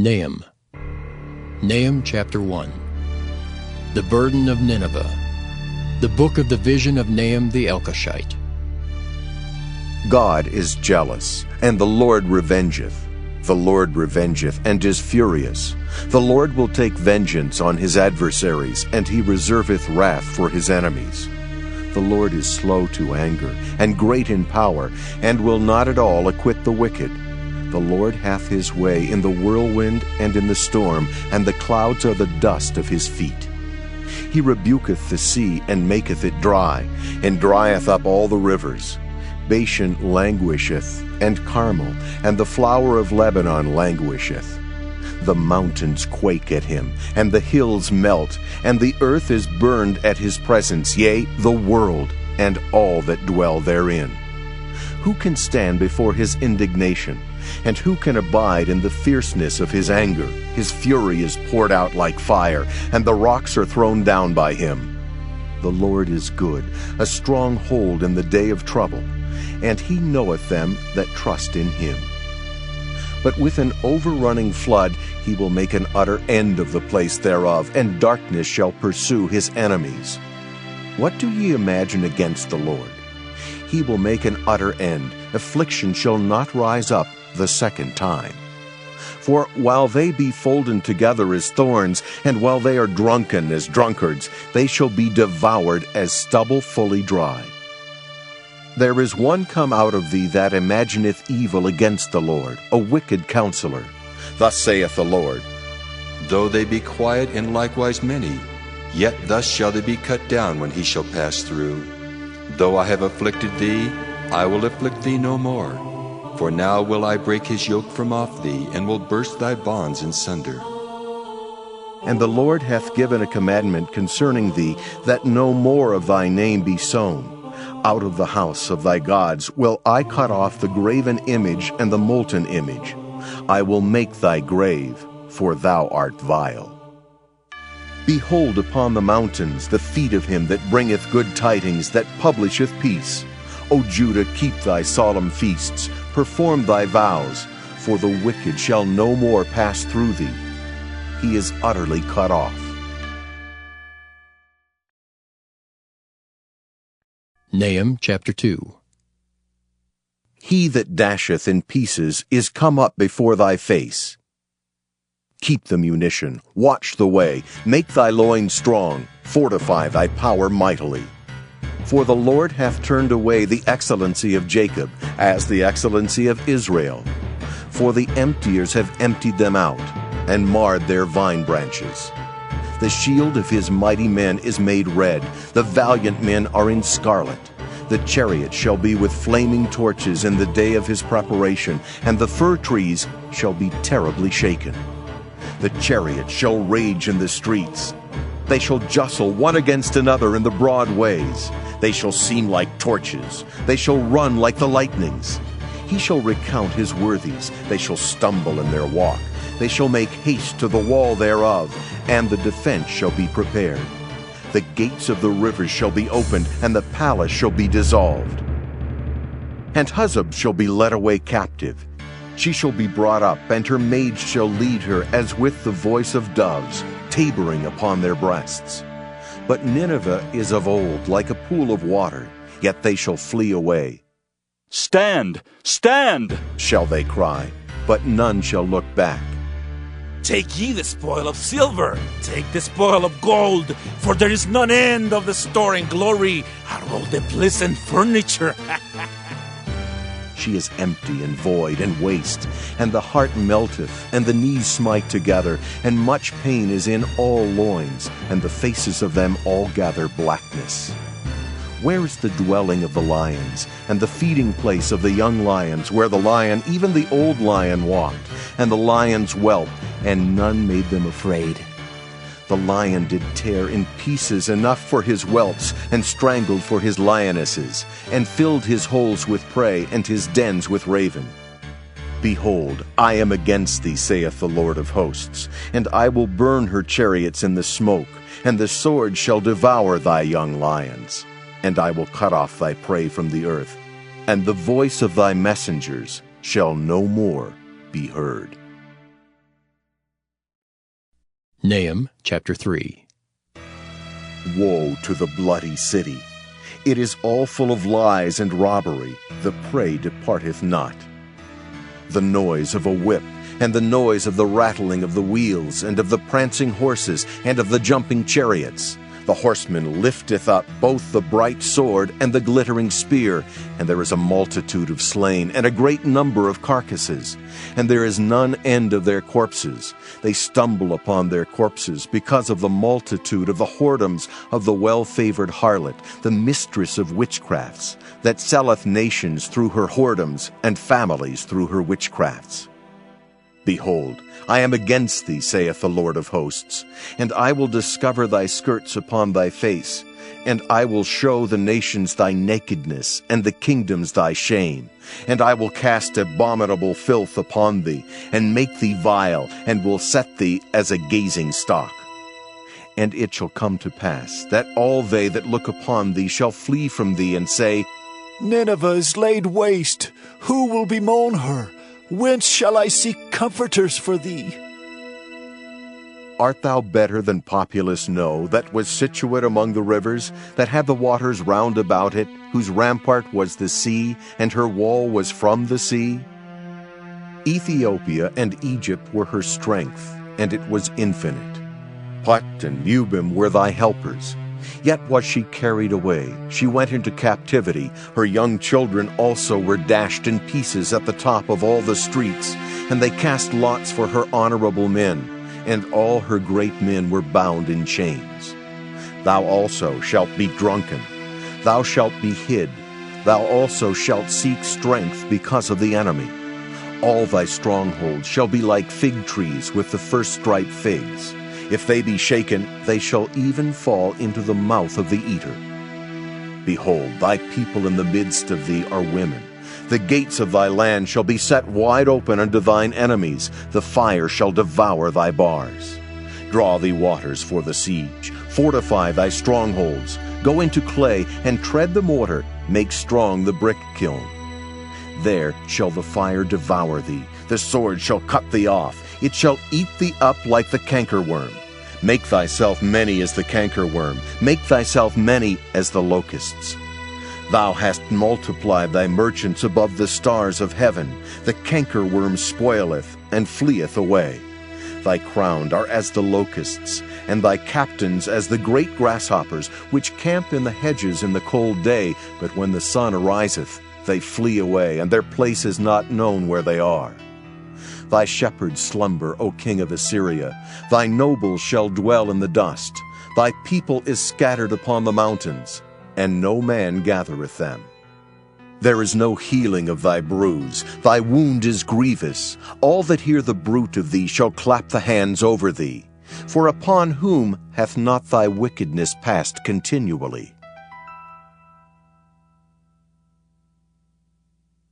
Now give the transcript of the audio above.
Nahum. Nahum chapter 1. The burden of Nineveh. The book of the vision of Nahum the Elkoshite. God is jealous, and the Lord revengeth. The Lord revengeth, and is furious. The Lord will take vengeance on his adversaries, and he reserveth wrath for his enemies. The Lord is slow to anger, and great in power, and will not at all acquit the wicked. The Lord hath his way in the whirlwind and in the storm, and the clouds are the dust of his feet. He rebuketh the sea, and maketh it dry, and drieth up all the rivers. Bashan languisheth, and Carmel, and the flower of Lebanon languisheth. The mountains quake at him, and the hills melt, and the earth is burned at his presence, yea, the world, and all that dwell therein. Who can stand before his indignation? And who can abide in the fierceness of his anger? His fury is poured out like fire, and the rocks are thrown down by him. The Lord is good, a strong hold in the day of trouble, and he knoweth them that trust in him. But with an overrunning flood he will make an utter end of the place thereof, and darkness shall pursue his enemies. What do ye imagine against the Lord? He will make an utter end. Affliction shall not rise up the second time. For while they be folden together as thorns, and while they are drunken as drunkards, they shall be devoured as stubble fully dry. There is one come out of thee that imagineth evil against the Lord, a wicked counselor. Thus saith the Lord, Though they be quiet and likewise many, yet thus shall they be cut down when he shall pass through. Though I have afflicted thee, I will afflict thee no more. For now will I break his yoke from off thee, and will burst thy bonds in sunder. And the Lord hath given a commandment concerning thee, that no more of thy name be sown. Out of the house of thy gods will I cut off the graven image and the molten image. I will make thy grave, for thou art vile. Behold upon the mountains the feet of him that bringeth good tidings, that publisheth peace. O Judah, keep thy solemn feasts, perform thy vows, for the wicked shall no more pass through thee. He is utterly cut off. Nahum chapter 2. He that dasheth in pieces is come up before thy face. Keep the munition, watch the way, make thy loins strong, fortify thy power mightily. For the Lord hath turned away the excellency of Jacob, as the excellency of Israel. For the emptiers have emptied them out, and marred their vine branches. The shield of his mighty men is made red, the valiant men are in scarlet. The chariot shall be with flaming torches in the day of his preparation, and the fir trees shall be terribly shaken. The chariot shall rage in the streets. They shall jostle one against another in the broad ways. They shall seem like torches. They shall run like the lightnings. He shall recount his worthies. They shall stumble in their walk. They shall make haste to the wall thereof, and the defense shall be prepared. The gates of the rivers shall be opened, and the palace shall be dissolved. And Huzzab shall be led away captive. She shall be brought up, and her maids shall lead her as with the voice of doves, tabering upon their breasts. But Nineveh is of old, like a pool of water, yet they shall flee away. Stand! Stand! Shall they cry, but none shall look back. Take ye the spoil of silver, take the spoil of gold, for there is none end of the store and glory, are all the pleasant furniture. She is empty and void and waste, and the heart melteth, and the knees smite together, and much pain is in all loins, and the faces of them all gather blackness. Where is the dwelling of the lions, and the feeding place of the young lions, where the lion, even the old lion, walked, and the lions whelped, and none made them afraid? The lion did tear in pieces enough for his whelps, and strangled for his lionesses, and filled his holes with prey, and his dens with raven. Behold, I am against thee, saith the Lord of hosts, and I will burn her chariots in the smoke, and the sword shall devour thy young lions. And I will cut off thy prey from the earth, and the voice of thy messengers shall no more be heard. Nahum chapter 3. Woe to the bloody city! It is all full of lies and robbery, the prey departeth not. The noise of a whip, and the noise of the rattling of the wheels, and of the prancing horses, and of the jumping chariots. The horseman lifteth up both the bright sword and the glittering spear, and there is a multitude of slain, and a great number of carcasses. And there is none end of their corpses. They stumble upon their corpses, because of the multitude of the whoredoms of the well-favored harlot, the mistress of witchcrafts, that selleth nations through her whoredoms, and families through her witchcrafts. Behold, I am against thee, saith the Lord of hosts, and I will discover thy skirts upon thy face, and I will show the nations thy nakedness, and the kingdoms thy shame. And I will cast abominable filth upon thee, and make thee vile, and will set thee as a gazing stock. And it shall come to pass, that all they that look upon thee shall flee from thee, and say, Nineveh is laid waste. Who will bemoan her? Whence shall I seek comforters for thee? Art thou better than populous No, that was situate among the rivers, that had the waters round about it, whose rampart was the sea, and her wall was from the sea? Ethiopia and Egypt were her strength, and it was infinite. Put and Lubim were thy helpers. Yet was she carried away, she went into captivity. Her young children also were dashed in pieces at the top of all the streets, and they cast lots for her honorable men, and all her great men were bound in chains. Thou also shalt be drunken, thou shalt be hid, thou also shalt seek strength because of the enemy. All thy strongholds shall be like fig trees with the first-ripe figs. If they be shaken, they shall even fall into the mouth of the eater. Behold, thy people in the midst of thee are women. The gates of thy land shall be set wide open unto thine enemies. The fire shall devour thy bars. Draw thee waters for the siege. Fortify thy strongholds. Go into clay, and tread the mortar. Make strong the brick kiln. There shall the fire devour thee. The sword shall cut thee off. It shall eat thee up like the cankerworm. Make thyself many as the cankerworm. Make thyself many as the locusts. Thou hast multiplied thy merchants above the stars of heaven. The cankerworm spoileth and fleeth away. Thy crowned are as the locusts, and thy captains as the great grasshoppers, which camp in the hedges in the cold day, but when the sun ariseth, they flee away, and their place is not known where they are. Thy shepherds slumber, O king of Assyria. Thy nobles shall dwell in the dust. Thy people is scattered upon the mountains, and no man gathereth them. There is no healing of thy bruise. Thy wound is grievous. All that hear the bruit of thee shall clap the hands over thee. For upon whom hath not thy wickedness passed continually?